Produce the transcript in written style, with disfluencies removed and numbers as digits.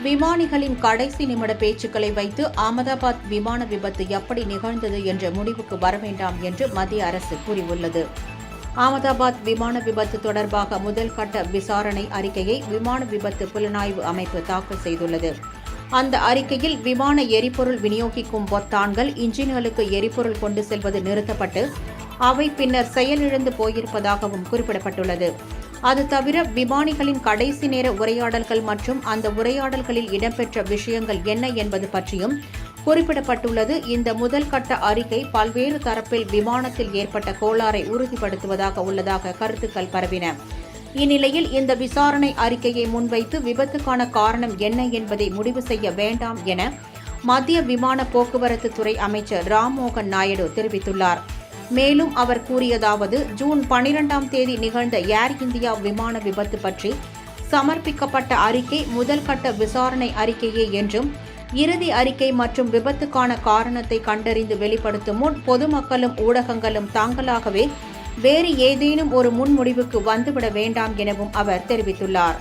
விமானிகளின் கடைசி நிமிட பேச்சுக்களை வைத்து அகமதாபாத் விமான விபத்து எப்படி நிகழ்ந்தது என்ற முடிவுக்கு வரவேண்டாம் என்று மத்திய அரசு கூறியுள்ளது. அகமதாபாத் விமான விபத்து தொடர்பாக முதல் கட்ட விசாரணை அறிக்கையை விமான விபத்து புலனாய்வு அமைப்பு தாக்கல் செய்துள்ளது. அந்த அறிக்கையில் விமான எரிபொருள் விநியோகிக்கும் பொத்தான்கள் இன்ஜின்களுக்கு எரிபொருள் கொண்டு செல்வது நிறுத்தப்பட்டு அவை பின்னர் செயலிழந்து போயிருப்பதாகவும் குறிப்பிடப்பட்டுள்ளது. அது தவிர விமானிகளின் கடைசி நேர உரையாடல்கள் மற்றும் அந்த உரையாடல்களில் இடம்பெற்ற விஷயங்கள் என்ன என்பது பற்றியும் குறிப்பிடப்பட்டுள்ளது. இந்த முதல் கட்ட அறிக்கை பல்வேறு தரப்பில் விமானத்தில் ஏற்பட்ட கோளாறை உறுதிப்படுத்துவதாக உள்ளதாக கருத்துக்கள் பரவின. இந்நிலையில் இந்த விசாரணை அறிக்கையை முன்வைத்து விபத்துக்கான காரணம் என்ன என்பதை முடிவு செய்ய வேண்டாம் என மத்திய விமான போக்குவரத்து துறை அமைச்சர் ராம்மோகன் நாயுடு தெரிவித்துள்ளார். மேலும் அவர் கூறியதாவது, ஜூன் 12ஆம் தேதி நிகழ்ந்த ஏர் இந்தியா விமான விபத்து பற்றி சமர்ப்பிக்கப்பட்ட அறிக்கை முதல் கட்ட விசாரணை அறிக்கையே என்றும், இறுதி அறிக்கை மற்றும் விபத்துக்கான காரணத்தை கண்டறிந்து வெளிப்படுத்தும் முன் பொதுமக்களும் ஊடகங்களும் தாங்களாகவே வேறு ஏதேனும் ஒரு முன்முடிவுக்கு வந்துவிட வேண்டாம் எனவும் அவர் தெரிவித்துள்ளார்.